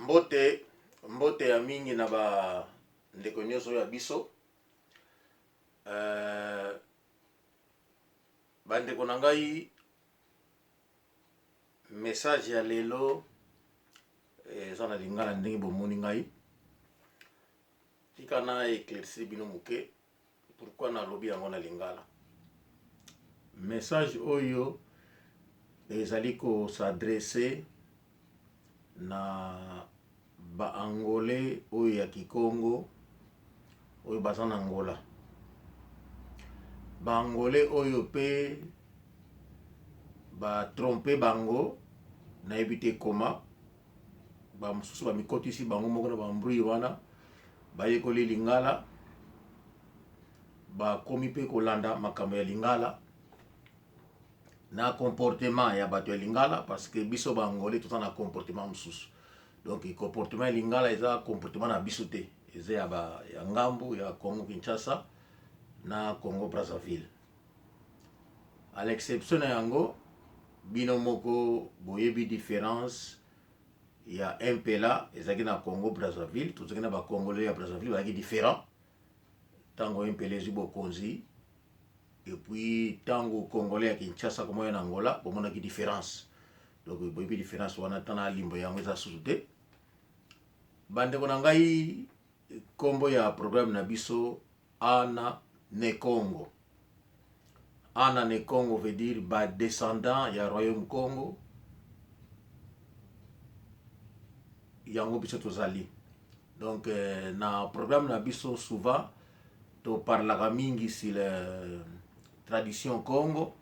mbote ya mingi na ba ndeko nyonso ya biso. Bandeko na ngai, message ya lelo eza na lingala ndenge bomoni ngai. Tika na éclaircir bino muke pourquoi na lobi yango na lingala. Message oyo ezali ko s'adresser na ba angolais oyo ya Kikongo oyo baza na Angola. Ba angolais oyo pe ba tromper bango na ebite koma ba mususu ba mikotisi bango moko na ba mbrouille wana bayekoli lingala ba komi pe kolanda makambo ya lingala na comportement ya bato ya lingala, parce que biso ba angolais tout na comportement mususu. Donc comportement ya lingala eza comportement na biso te, eza ya ngambu ya Congo Kinshasa na Congo Brazzaville. À l'exception na yango, bino moko boyebi différence ya MPLA ezaki na Congo Brazzaville, tozaki na ba Congolais ya Brazzaville bazaki différent. Tango MPLA ezwi bokonzi, et puis tango Congolais ya Kinshasa comme en Angola, bomona ki différence. Donc boyebi différence wana tana limbo yango eza susu te. Bandeko na ngai, kombo ya programme na biso Ana ne Congo. Ana ne Congo veut dire ba descendant ya Royaume Congo. Yango biso tozali. Donc na programme na biso souvent to parlaka mingi sur la tradition Congo,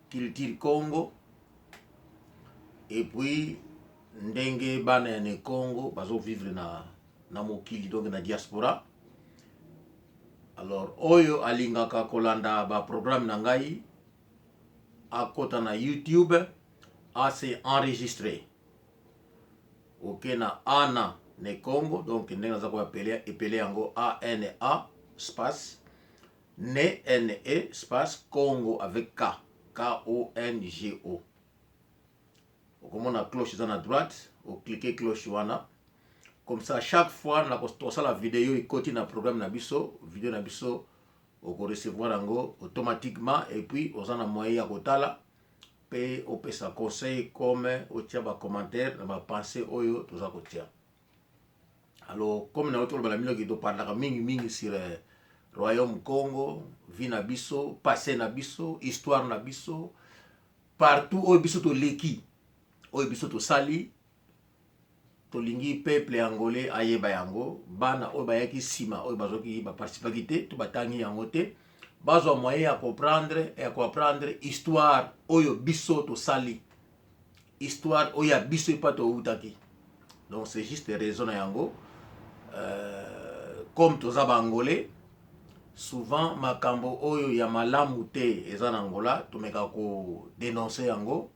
culture Congo, et puis ndenge bana ya ne Congo bazo vivre na mokili, donc na diaspora. Alors oyo alingaka kolanda ba programme na ngai akota na YouTube ase enregistré. Ok, na Ana ne Congo, donc ndenge naza ko epele yango ANA espace NE espace Congo avec K, KONGO. Comme on a cloche dans la droite, vous cliquez cloche wana. Comme ça, chaque fois na la vidéo et continue na programme na biso, vidéo na biso, vous recevoir yango automatiquement, et puis vous en a moyen ya kotala pe au sa conseil comme au tia ba commentaire na ba pensée oyo toza kotia. Alors comme na autour bala mino ki to parla mingi sur Royaume Congo, vie na biso, passé na biso, histoire na biso, partout oyo biso to leki, oyo biso to sali, to lingi peuple angolais ayeba yango, bana oyo bayaki sima, oyo bazoki ba participaki te, to batangi yango te, bazo moyen à comprendre histoire oyo biso to sali, histoire oyo biso pa to utaki. Donc c'est juste raison na yango. Comme toza ba angolais, souvent makambo oyo ya malamu te eza na Angola, tomeka ko dénoncer yango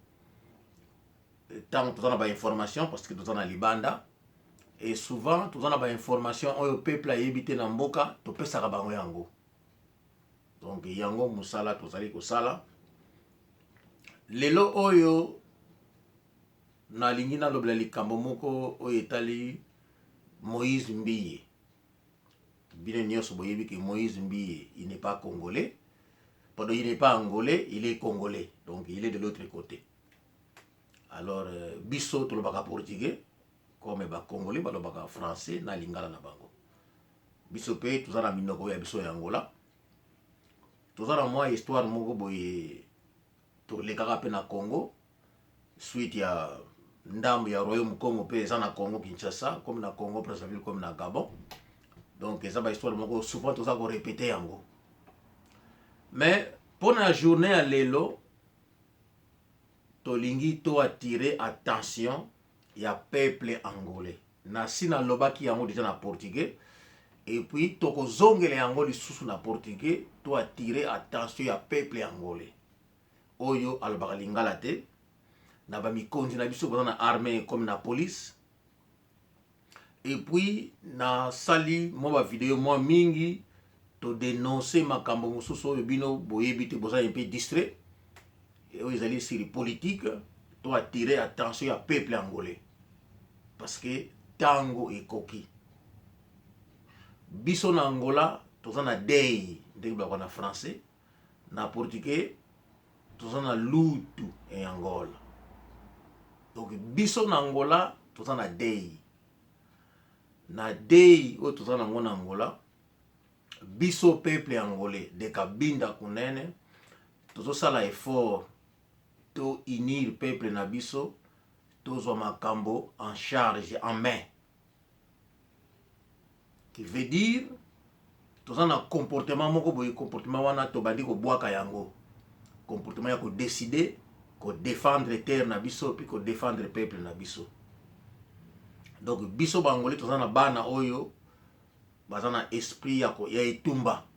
tant toza na ba information parce que toza na libanda, et souvent toza na ba information oyo peuple ayebite na mboka to pesaka bango yango. Donc yango musala tozali ko sala lelo oyo na lingi na lobela likambo moko oyo etali Moïse Mbiye. Bino nyonso boyebi que Moïse Mbiye, il n'est pas congolais. Pendant il n'est pas angolais, il est congolais. Donc il est de l'autre côté. Alors biso to lobaka portugais comme ba congolais ba lobaka français na lingala na bango. Biso pe tozana minoko ya biso ya Angola. Tozana moi histoire moko boye to lekaka pe na Congo suite ya ndambo ya Royaume Congo pe eza na Congo Kinshasa comme na Congo Brazzaville comme na Gabon. Donc eza ba histoire moko souvent toza ko répéter yango. Mais pour la journée à lelo tolingi to attirer attention ya peuple angolais. Na sina lobaki yango déjà na portugais, et puis to ko zongele yango lisusu na portugais to attirer attention ya peuple angolais. Oyo alobaka lingala te. Na ba mikonzi na biso baza na armée comme na police. Et puis na sali mo ba vidéo mo mingi to dénoncer makambo mususu oyo bino boyebi te boza un peu distrait. Et oyo ezali sur politique to attirer attention ya peuple angolais. Parce que tango ekoki. Biso na Angola toza na dei ndenge ba na français, na portugais toza na lutu en Angola. Donc biso na Angola toza na dei. Na dei o toza na ngona Angola, biso peuple angolais de kabinda kunene tozo sala effort to unir peuple na biso, tozwa makambo en charge, en main. Qui veut dire toza na comportement moko boye, comportement wana to bandi ko bwaka yango. Comportement ya ko décider ko défendre terre na biso puis ko défendre peuple na biso. Donc biso bangolais toza na bana oyo baza na esprit ya etumba.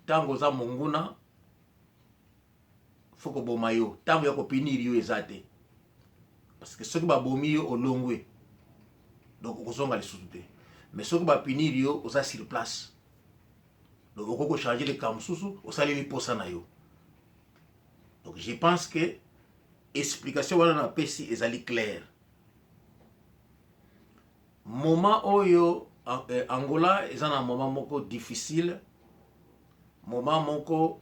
Tango za monguna foko boma yo, tango ya ko punir yo ezate. Parce que soki ba bomi yo olongwe, donc okozonga lisusu te. Mais soki ba punir yo oza sur place, donc okoko changer le kamsusu osali li posa na yo. Donc je pense que explication wana na pesi ezali clair. Moment oyo Angola eza na moment moko difficile, moment moko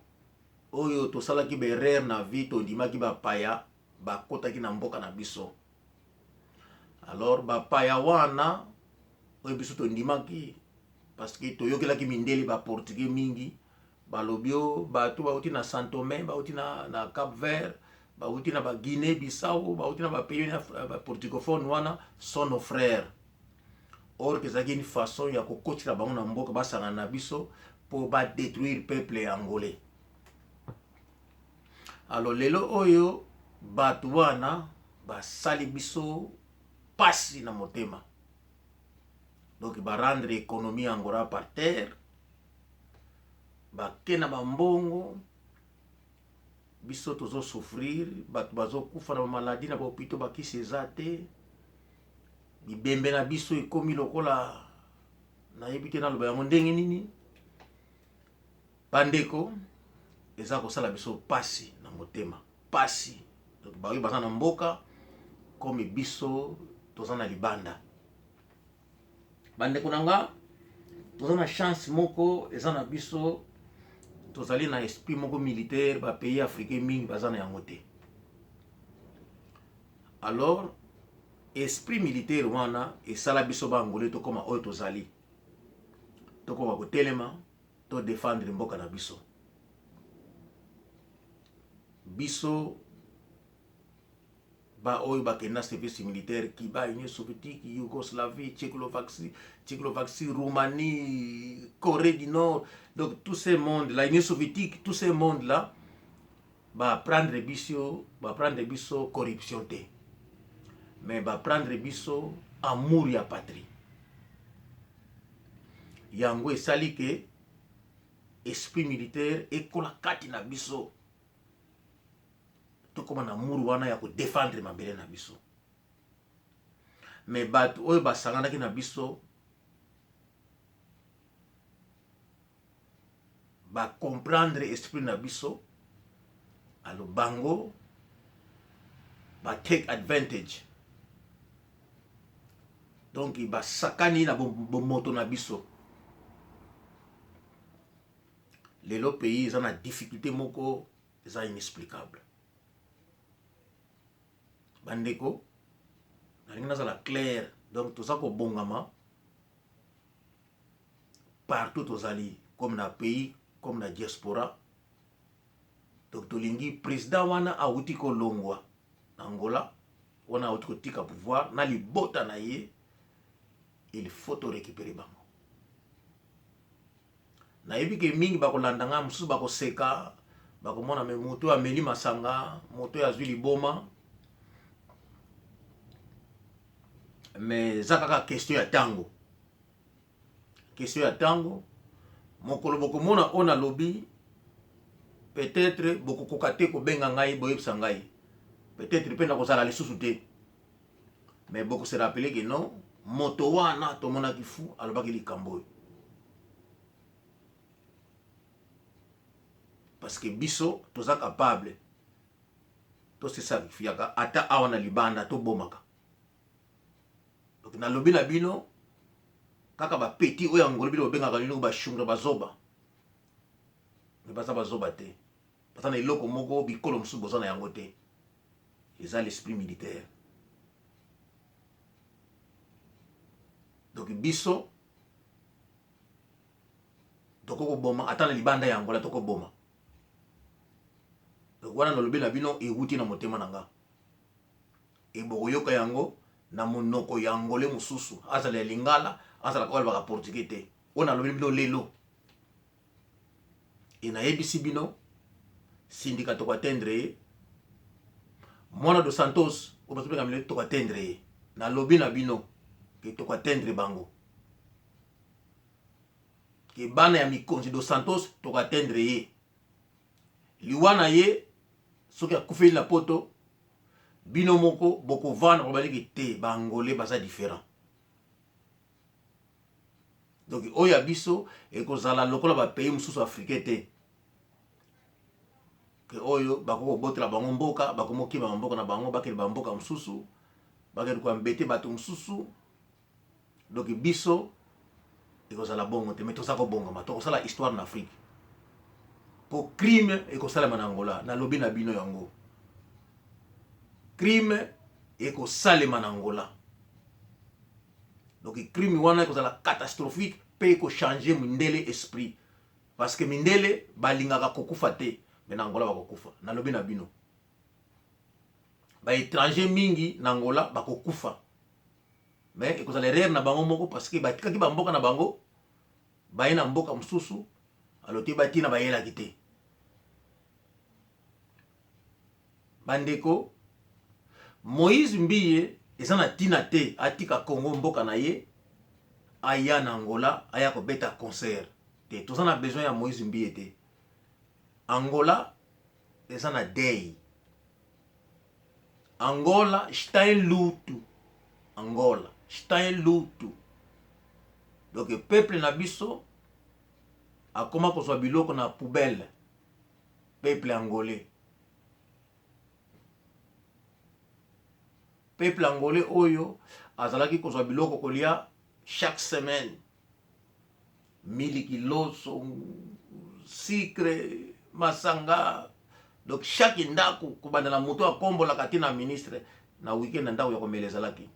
oyo tosalaki ba erreur na vie, tondimaki ba paya bakotaki na mboka na biso. Alors ba paya wana oyo biso tondimaki parce que toyokelaki mindeli ba portugais mingi balobio bato bauti na Saint-Tomé, bauti na Cap-Vert, bauti na ba Guinée Bissau, bauti na ba pays ba portugophone wana sont nos frères. Or que ezalaki une façon ya kokotila bango na mboka basanga na biso pour ba détruire peuple angolais. Alors lelo oyo bato wana basali biso pasi na motema. Donc ba rendre économie Angola par terre, ba kena bambongo biso tozo souffrir, bato bazo kufa na maladie na ba hôpitaux bakisi ezate. Bibembe na biso ekomi lokola na yebite na loba yango ndenge nini. Bandeko eza kosala biso pasi na motema, pasi. Donc bayo baza na mboka comme biso toza na libanda. Bandeko nanga toza na chance moko eza na biso, tozali na esprit moko militaire, ba pays africain mingi baza na yango te. Alors esprit militaire wana esala biso ba Angolais to koma oyo tozali, to koma kotelema to défendre mboka na biso. Biso ba oyo bakenda service militaire ki ba Union soviétique, Yougoslavie, Tchécoslovaquie, Roumanie, Corée du Nord, donc tous ces mondes, la Union soviétique, tous ces mondes là ba prendre biso corruption te. Mais ba prendre biso amour ya patrie. Yango esali ke esprit militaire ekola kati na biso. To koma na amour wana ya ko défendre mabele na biso. Mais bato oyo basanganaki na biso ba comprendre esprit na biso, alo bango ba take advantage. Donc ba sakani na bomoto na biso. Lelo pays eza na difficulté moko eza inexplicable. Bandeko nalingi nazala clair, donc toza ko bongama partout tozali, comme na pays, comme na diaspora. Donc tolingi président wana auti ko longwa na Angola, wana auti ko tika pouvoir na libota na ye, il faut to récupérer bango. Na yebi ke mingi bakolanda nga mususu bakoseka, bakomona me moto ameli masanga, moto azwi liboma. Mais ça kaka question ya tango. Question ya tango. Mokolo bokomona ona lobby, peut-être bokokoka te ko benga ngai boyebisa ngai. Peut-être penda kozala lisusu te. Mais boko se rappeler que non, moto wana to mona ki fu alobaki likambo. Parce que biso toza capable to se sacrifiaka ata awana libanda to bomaka. donc na lobi na bino kaka ba petit oyo angolo bino bengaka lino ba shungra bazoba mais baza bazoba te baza na eloko moko bikolo mosusu boza na yango te eza l'esprit militaire. Donc biso toko boma ata na libanda ya Angola toko boma. Donc wana nolobi na bino ewuti na motema nanga e boyoka yango na monoko ya angolais mususu azala ya lingala azala kwa baka portugais te ona lobi bino lelo e na yebisi bino syndicat to atteindre mwana dos Santos o bato beka mile to atteindre na lobi na bino ke to atteindre bango ke bana ya mikonzi dos Santos to atteindre ye liwana ye soki akufeli na poto bino moko boko vana babaliki te bangolais baza différent. Donc oya biso ekozala lokola ba pays mususu africain te ke oyo bakoko botela bango mboka bakomoki ba mboka na bango bakeli ba mboka mususu bakeli ko mbete bato mususu. Donc biso ekozala bongo te mais toza ko bonga ma tokosala histoire na Afrique po crime ekosala na Angola na lobi na bino yango crime ekosalema na Angola. Donc crime wana ekozala catastrophique pe eko changer mindele esprit parce que mindele balingaka kokufa te mais na Angola bakokufa na lobi na bino ba étranger mingi na Angola bakokufa mais ekozala erreur na bango moko parce que batikaki ba mboka na bango baye na mboka mususu alote batina bayela kite bandeko. Moïse Mbiye eza na tina te atika Congo mboka na ye aya na Angola aya ko beta concert te toza na besoin ya Moïse Mbiye te. Angola eza na dei Angola stein lutu Angola stein lutu. Donc peuple na biso akoma kozwa biloko na poubelle peuple angolais. Peuple angolais oyo azalaki kozwa biloko kolia chaque semaine 1000 kilos sucre masanga. Donc chaque ndako kubanda na moto akombola katina ministre na weekend ndako ya komeleza laki.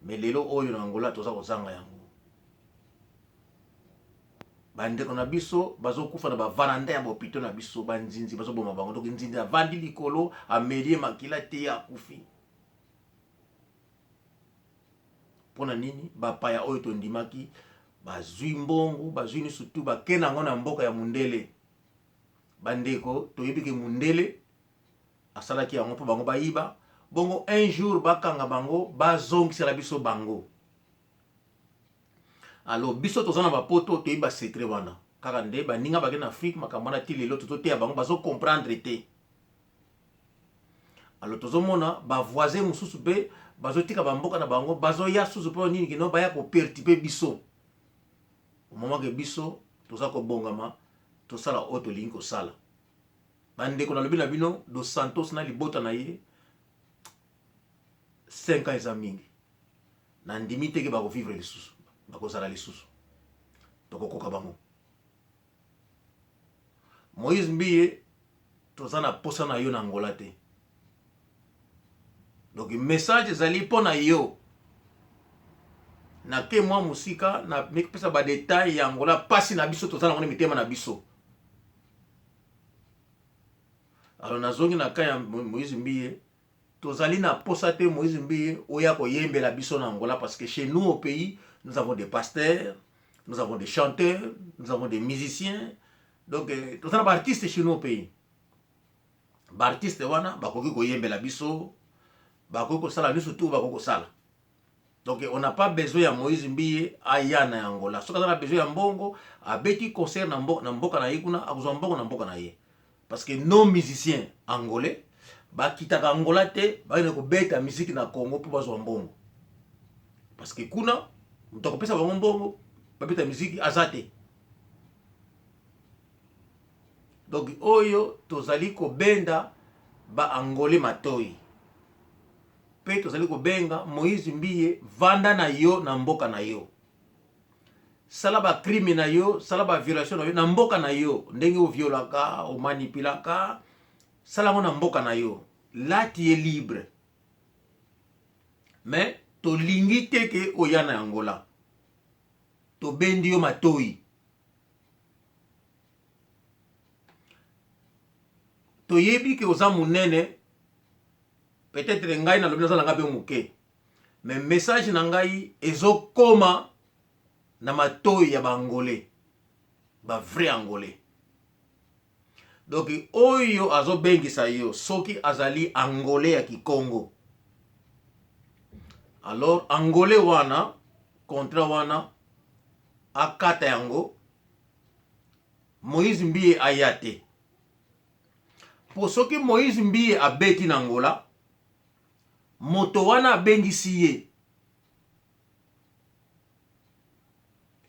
Mais lelo oyo na Angola toza kozanga yango. Bandeko na biso bazokufa na bavaranda ya bopito na biso banzinzi bazoboma bango. Donc nzinzi avandi likolo amelie makila te akufi. Pona nini bapaya oyo tondimaki bazwi mbongo bazwi ni surtout bakena ngo na mboka ya mundele. Bandeko toyebi ke mundele asalaki yango po bango bayiba bongo un jour bakanga bango bazongisela biso bango. Alors biso tozana bapoto toyiba secret wana kaka nde baninga bake na Afrique makambo na ti lelo tozoteya bango bazo comprendre te. Alors tozomona ba voisin mususu pe bazotika bamboka na bango bazoya susu po nini kino baya ko perturber biso. Au moment que biso toza ko bongama tosala oto lingi kosala. Bandeko na lobi na bino dos Santos na libota na ye 5 ans eza mingi na ndimi te ke bako vivre lisusu bakozala lisusu tokokoka bango. Moïse Mbiye toza na posa na yo na Angola te. Donc message ezali pona yo na ke mwa musika na mekpesa ba detail ya Angola pasi na biso toza na ngone mitema na biso. Alors nazongi na ka ya Moïse Mbiye tozali na posa te Moïse Mbiye oya ko yembela biso na Angola parce que chez nous au pays nous avons des pasteurs, nous avons des chanteurs, nous avons des musiciens. Donc tozana ba artistes chez nous au pays. Ba artistes wana bakoki ko yembela biso bakoki ko sala biso tout bakoki ko sala. Donc on n'a pas besoin ya Moïse Mbiye aya na Angola. Soka na besoin ya mbongo abeti concert na mboka na yekuna akuzwa mbongo na mboka na ye. Parce que nos musiciens angolais bakitaka Angola te ba ne ko beta musique na Congo pour bazwa mbongo. Parce que kuna mtoko pesa bango mbongo ba beta musique azate. Donc oyo tozali ko benda ba angolais matoi. pe tozali kobenga Moïse Mbiye vanda na yo na mboka na yo. Sala ba crime na yo, sala ba violation na yo na mboka na yo, ndenge o violaka, o manipulaka, sala mo na mboka na yo. Là tu es libre. Mais to lingi teke oya na Angola. To bendi yo matoi. To yebi ke oza munene, peut-être ngai na lobi na nga be muke. Mais message na ngai ezokoma na matoi ya bangolais. Ba vrai angolais. Donc oyo azo bengisa yo soki azali angolais ya Kikongo. Alors angolais wana kontra wana akata yango Moïse Mbiye ayate. Po soki Moïse Mbiye abeti na Angola, moto wana abengisi ye.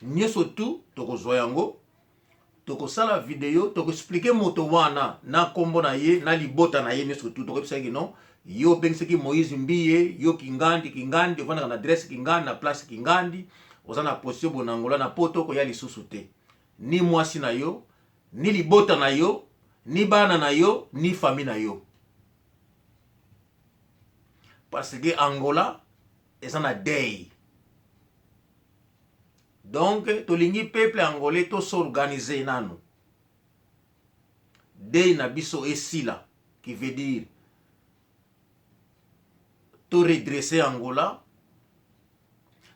Nyeso tu tokozwa yango, tokosala video, toko expliquer moto wana na kombo na ye, na libota na ye nyeso tu, toko ebisaki non, yo bengisaki Moïse Mbiye, yo Kingandi, ovanda na adresse Kingandi, na place Kingandi, oza na position bona Angola na poto ko ya lisusu te. Ni mwasi na yo, ni libota na yo, ni bana na yo, ni famille na yo. Parce que Angola eza na deuil. Donc tolingi peuple angolais to s'organiser nanu. Deuil na biso esila, qui veut dire to redresser Angola,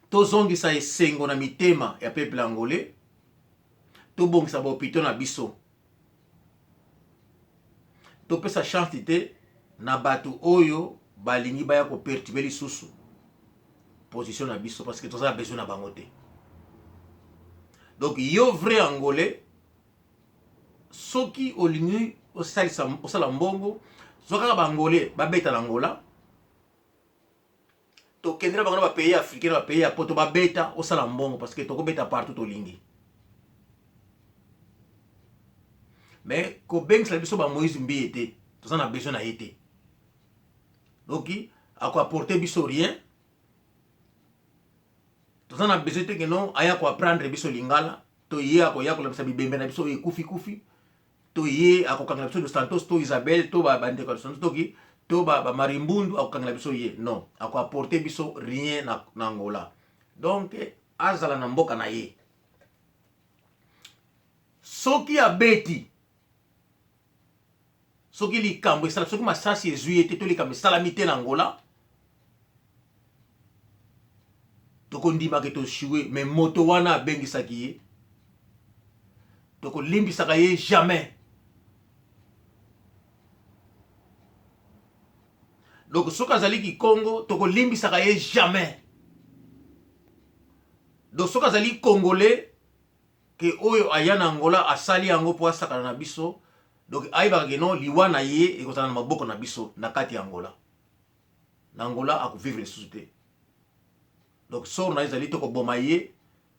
to zongisa esengo na mitema ya peuple angolais, to bongisa ba hôpital na biso. To pesa chance te na batu oyo balingi baya ko perturber lisusu position na biso parce que toza besoin na bango te. Donc yo vrai angolais soki olingi osala mbongo soka ba angolais babeta na Angola to kendela bango ba pays africain ba pays ya poto babeta osala mbongo parce que toko beta partout olingi. Mais ko bengisa biso ba Moïse Mbiye te, toza na besoin na été. Donc a ko apporter biso rien. Toza na besoin te que non aya ko apprendre biso lingala, to ye a ko ya ko lamisa bibembe na biso kufi. To ye a ko kangala biso de Santos to Isabelle to ba bande ko Santos to ki to ba Marimbundu a ko kangala biso ye. Non, a ko apporter biso rien na Angola. Donc azala na mboka na ye. Soki abeti soki likambo esala soki masasi ezwi ete to likambo esalami te na Angola tokondimaka toshiwe, mais moto wana abengisaki ye tokolimbisaka ye jamais. Donc soki azali Kikongo tokolimbisaka ye jamais. Donc soki azali Congolais ke oyo aya na Angola asali yango po asakana na biso, donc ayebaka ke non liwa na ye ekozala na maboko na biso na kati ya Angola. Na Angola akovivre lisusu te. Donc sor na ezali tokoboma ye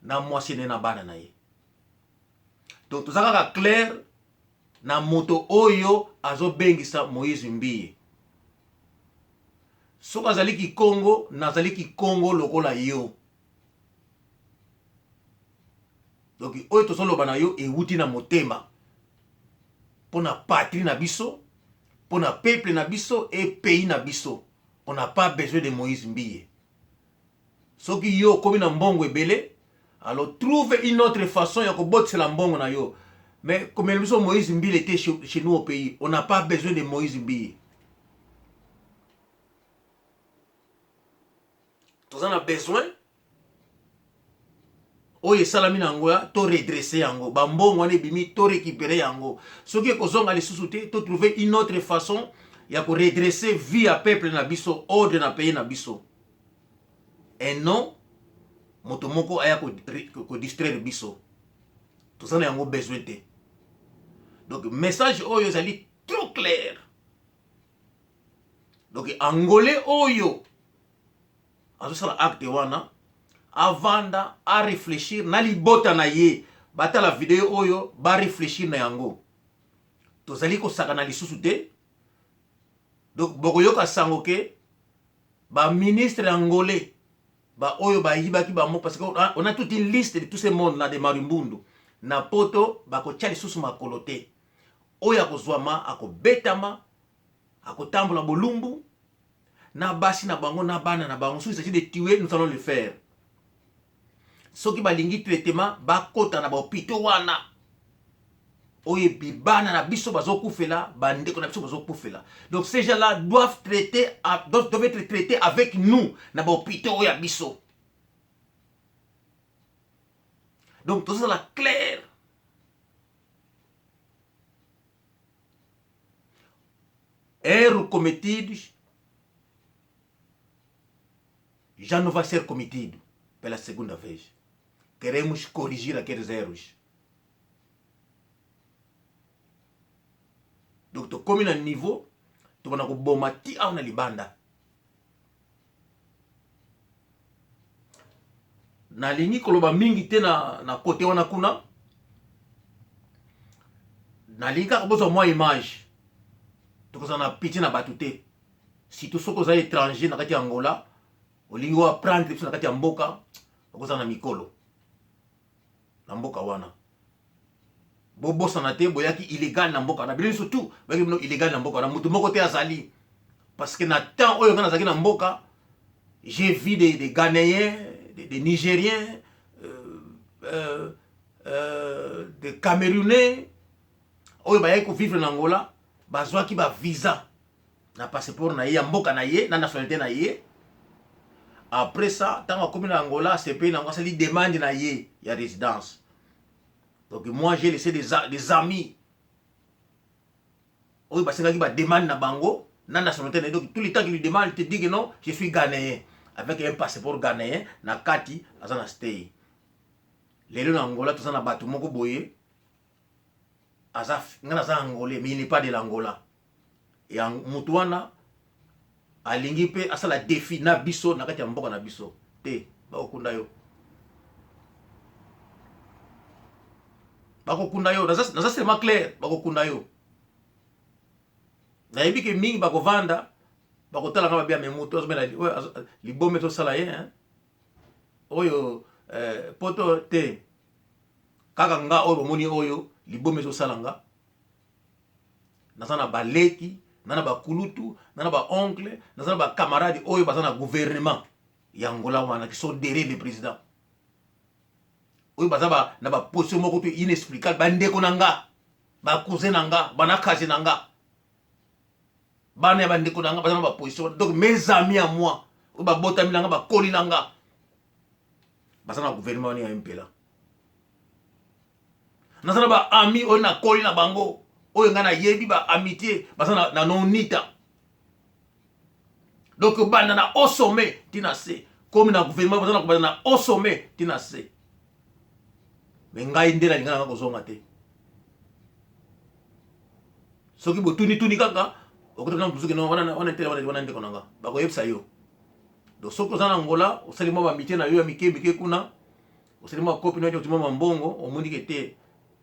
na mwasi ne na bana na ye. Donc toza kaka clair na moto oyo azobengisa Moïse Mbiye. Soki azali Kikongo nazali Kikongo lokola yo. Donc oyo tozoloba na yo ewuti na motema. Pona patrie na biso, pona peuple na biso et pays na biso. On n'a pas besoin de Moïse Mbiye. Soki yo komi na mbongo ebele, alors trouve une autre façon ya kobotsela mbongo na yo. Mais comme le Moïse Mbiye était chez nous au pays, on n'a pas besoin de Moïse Mbiye. Tous en a besoin. Oye salami na Angola to redresser yango, ba mbongo wana bimi to récupérer yango. Soki kozonga lisusu te to trouver une autre façon ya ko redresser vie à peuple na biso, ordre na pays na biso. Et non moto moko aya ko distraire biso. Tous en yango besoin te. Donc message oyo ezali trop clair. Donc angolais oyo azosala acte wana avanda a réfléchir na libota na ye bata la vidéo oyo ba réfléchir na yango tozali ko saka na lisusu te. Donc bokoyoka sango ke ba ministre angolais ba oyo ba yibaki ba mo parce que on a toute une liste de tous ces mondes là de Marimbundu na poto ba ko tchali susu makolo te oyo akozwama akobetama akotambola bolumbu na basi na bango na bana na bango so il s'agit de tuer nous allons le faire soki balingi traitement bakota na ba hôpital wana oye bibana na biso bazokufela bandeko na biso bazokufela donc ces gens-là doivent être traités avec nous na ba hôpital oya biso donc tout ça la clair erro cometido já não vai ser cometido pela segunda vez. Queremos corrigir aqueles erros. Donc, tu comme na niveau, tu vas na bomati au na libanda. Na lingi koloba mingi te na kote wana kuna. Na lingi ka bozo mwa image. Tu ko na piti na batute. Si tu soko za étranger na kati ya Angola, olingi wa prendre na kati ya mboka, okoza na mikolo. Na mboka wana. Bobosa na te boyaki illégal na mboka na bilin surtout baki bino illégal na mboka na mutu moko te azali parce que na temps oyo ngana zaki na mboka j'ai vu des Ghanéens des Nigériens des Camerounais oyo bayaki ko vivre na Angola bazwaki ba visa na passeport na ye ya mboka na ye na nationalité na ye après ça tant akomi na Angola c'est pays na ngasa li demande na ye ya résidence. Donc moi j'ai laissé des amis. Oui, parce qu'il demande na bango, na nationalité. Donc tout le temps qu'il lui demande, il te dit que non, je suis ghanéen. Avec un passeport ghanéen, na kati, azana stay. Les gens en Angola, tout ça na batu moko boye. Azaf, ngana za angolais, mais il n'est pas de l'Angola. Et en mutuana, alingi pe asala défi na biso, na kati ya mboka na biso. Te, ba okunda yo. Bako kunda yo, naza c'est ma clair, bako kunda yo. Na yebi ke mingi bako vanda, bako tala ngaba bia memuto, azomela libome to sala ye, hein. Oyo poto te. Kaka nga oyo moni oyo libome to sala nga. Naza na baleki, nana ba kulutu, nana ba oncle, naza na ba camarade oyo baza na gouvernement ya Angola wana qui sont derrière le président. Oyo bazaba na ba position moko pe inexplicable bandeko nanga ba cousin nanga bana kaje nanga bana bandeko nanga bazana ba position donc mes amis à moi oyo ba botami nanga ba koli nanga bazana gouvernement ni ya mpela nazana ba ami oyo na koli na bango oyo ngana yebi ba amitié bazana na nonita donc bana na au sommet tina se comme na gouvernement bazana ko na au sommet tina se. Mais ngai ndela ngana kozonga te soki botuni tuni kaka okotaka mpuzuki no wana tele wana ndeko nanga bako yebsa yo donc soko zana Angola osali mo ba mitié na yo ya mike kuna osali mo kopi no yo timo mbongo omoni ke te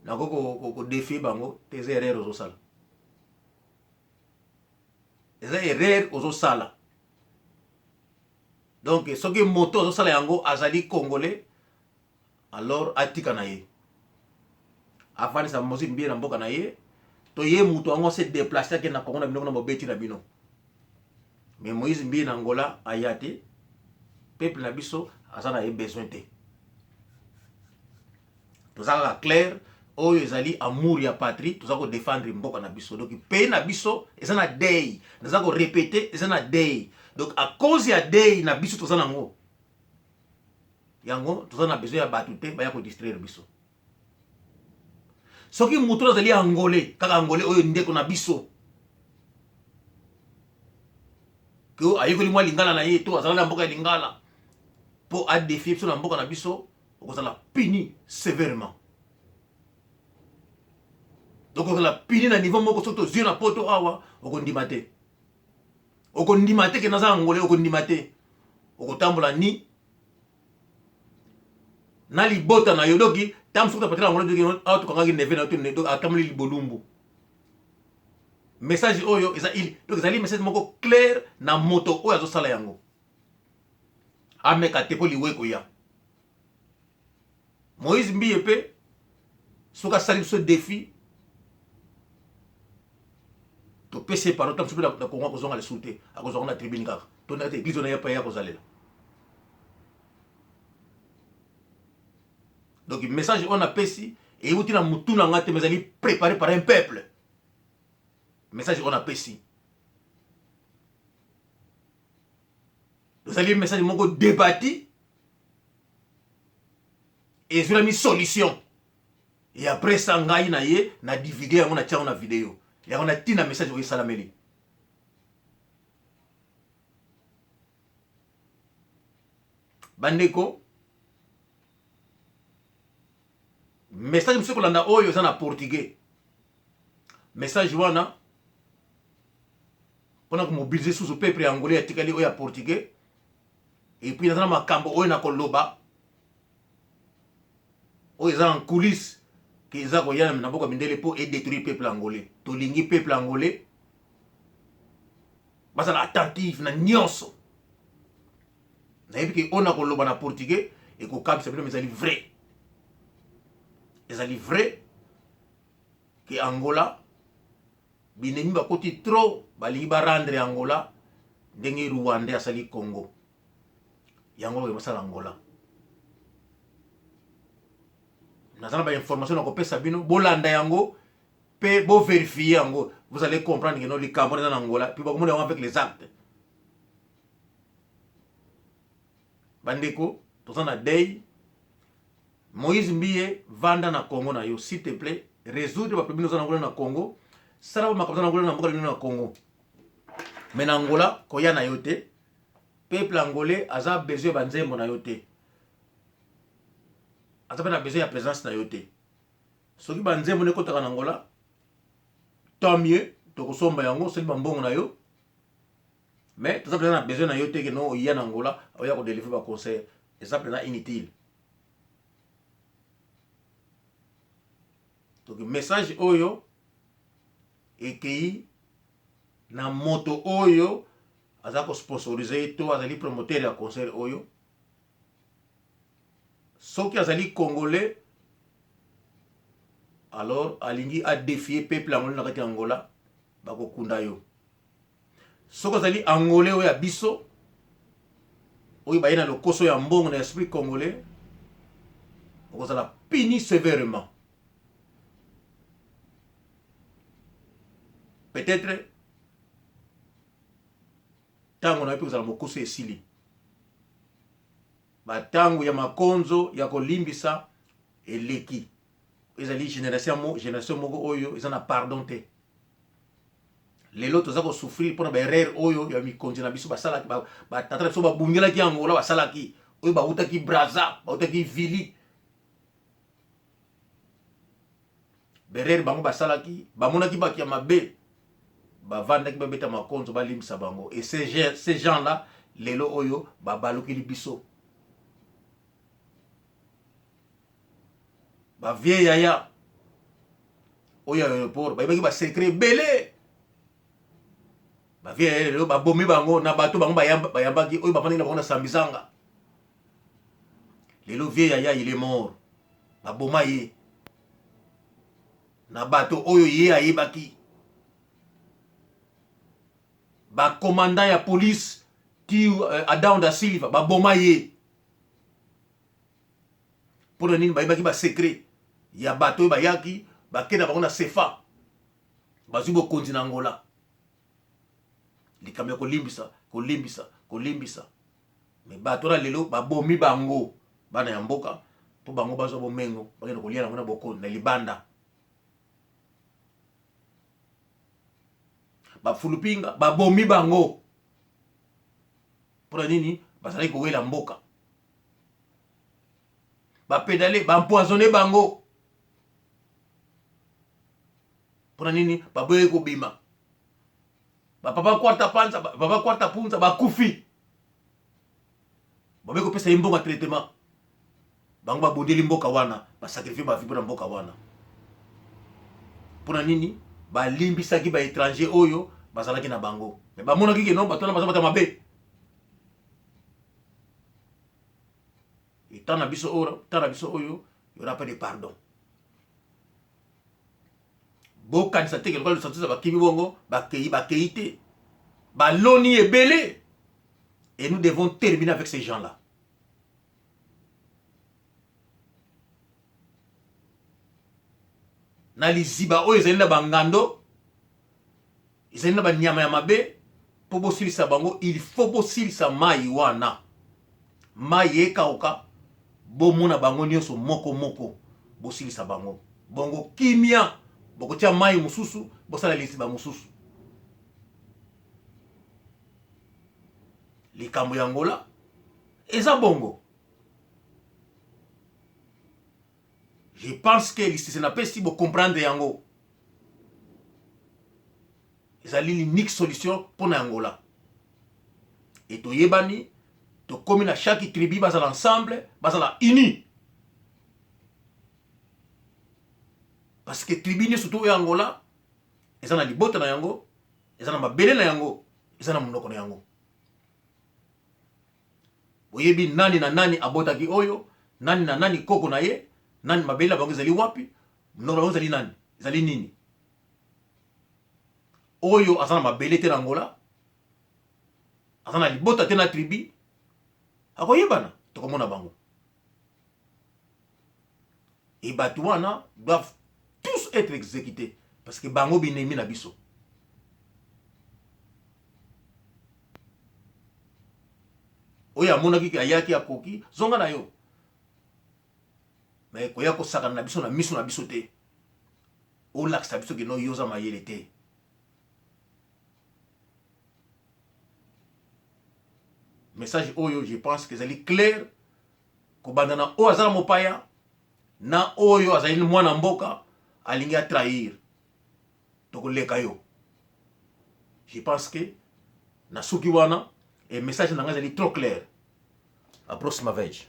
na ko défi bango te erreur ozo sala eza erreur ozo sala donc soki moto ozo sala yango azali congolais alors atika na ye afani sa mosi mbie na mboka na ye to ye mutu ango se déplacer ke na Congo na bino na mobeti na bino mais Moïse mbie na Angola ayate peuple na biso azana ye besoin te tozaka clair oyo ezali amour ya patrie tozako défendre mboka na biso donc pays na biso ezana dei nazako répéter ezana dei donc à cause ya dei na biso tozana ngo yango tozana besoin ya batu te baya ko distraire biso soki mutu azali angolais kaka angolais oyo ndeko na biso ko ayekoli mwa lingala na ye to azala na mboka ya lingala po a défier biso na mboka na biso okozala puni sévèrement donc okozala puni na niveau moko soki tozwi na poto awa okondima te ke naza angolais okondima te okotambola ni na libota na yodoki tam sukuta patela ngolo doki auto kangaki neve na to nedo atamli libolumbu message oyo eza il donc ezali message moko clair na moto oyo azo sala yango ameka te po liwe koya. Moïse Mbiye pe soka sali biso défi to pese par autant sobi na Congo kozonga le soute akozonga na tribune kaka to na te église na ya pa ya kozalela. Donc le message on a pesi et outi na mutu na ngate mais ali préparé par un peuple. Message on a pesi. Vous allez message moko débattu et sur la mis solution. Et après ça ngai na ye na divulguer on a tia na vidéo. Et on a tina message au salameli. Bandeko message monsieur kolanda oyo za na portugais. Message wana pona ko mobiliser sous le peuple angolais atikali oyo portugais. Et puis dans makambo oyo na koloba oyo za en coulisses que za ko yana na boka mindele po et détruire peuple angolais. To lingi peuple angolais basa la attentif na nyonso. Na yebi ke ona koloba na portugais et ko kam c'est mais ça vrai. Ils ont livré que Angola binemi bakoti trop balingi ba rendre Angola ndenge Rwanda asali Congo. Yango masala Angola. Nazana ba information na kopesa bino bolanda yango pe bo vérifier yango. Vous allez comprendre que non li kambo na Angola puis ba komona avec les actes. Bandeko tozana day Moïse Mbiye vanda na Congo na yo, s'il te plaît, résoudre les problèmes na Congo. Ça va makabza na Angola na Congo. Mais na Angola, koya na yote, peuple angolais a besoin banzembo na yote. Aza na besoin ya présence na yote. Soki banzembo ne kotaka na Angola, tant mieux, to kosomba yango seli bambongo na yo. Mais tout ça besoin na yote que non ya na Angola, oya ko délivrer ba conseil. Et ça peut être inutile. Donc message oyo ekei na moto oyo azako sponsoriser to azali promoteur ya concert oyo soki azali congolais alors alingi a défier peuple angolais na kati Angola bako kunda yo soki azali angolais oyo biso oyo bayina lokoso ya mbongo na esprit congolais okozala puni sévèrement. Peut-être tango na epika za mokusu esili ba tango ya makonzo ya kolimbisa eleki ezali génération moko oyo ezana pardon te lelo toza ko souffrir pona ba erreur oyo ya mikonzi na biso basalaki ba tata biso babungelaki Angola basalaki oyo bautaki Brazza bautaki Vili berere bango basalaki bamonaki baki ya mabe bavanda ki babeta makonzo balimisa bango et ces gens là lelo oyo babaluki libiso ba vieille yaya oyo aéroport bayebaki ba secret belé ba vieille lelo babomi bango na bato bango bayambaki oyo bafandi na bango na sambizanga lelo vieille yaya il est mort baboma ye na bato oyo ye ayebaki ba commandant ya police ti Adão da Silva ba boma ye pour nini bayebaki ba secret ya bato bayaki bakenda bango na CFA bazwi bokonzi na Angola likambo ya kolimbisa mais bato na lelo babomi bango bana ya mboka po bango bazwa bomengo bakenda kolia nango na bokonzi na libanda bafulupinga babomi bango pour nini bazali kowela mboka bapedale bampoisonné bango pour nini baboye kobima bapapa kwarta punza bakufi babe kopesa mbongo traitement bango babondeli mboka wana basakrifie bavi mpona mboka wana pour nini balimbisaki ba étranger oyo bazalaki na bango mais bamonaki ke non bato wana baza bata mabe et tant biso oyo il y aura pas de pardon. Bo kanisa te quelque chose ba kimi bongo ba kei te ba loni ebele, et nous devons terminer avec ces gens-là. Na liziba oyo ezali na bangando, ezali na banyama ya mabe, po bosilisa bango, il faut bosilisa mai wana. Mai ekauka, bomona bango nyonso moko moko, bosilisa bango. Bongo kimia, bokotia mai mususu, bosala liziba mususu. Likambo ya Angola, eza bongo. Je pense que l'histoire n'a pas si vous comprendre yango. C'est l'unique solution pour l'Angola. Et to yebani, to comme chaque tribu basa l'ensemble, basa la uni. Parce que tribu ni surtout Angola, ils ont la libota na yango, ils ont la mabele na yango, ils ont la munoko na yango. Oyebi nani na nani abota ki oyo, nani na nani koko na ye, nani mabele bango zali wapi, mnoko bango zali nani, zali nini. Oyo azana mabele te na Angola, azana libota te na tribu, akoyebana, tokomona bango. Et Batouana doivent tous être exécutés, parce que bango binemi na biso. Oya amonaki ayaki akoki zonga na yo, mais koya kosaka na biso na miso na biso te, olakisa biso ke no yoza mayele te. Message oyo, je pense que c'est clair, ko bandana o azala mopaya na oyo azali mwana mboka alingi a trahir tokoleka yo. Je pense que na suki wana et message nanga ezali trop clair. À próxima vez.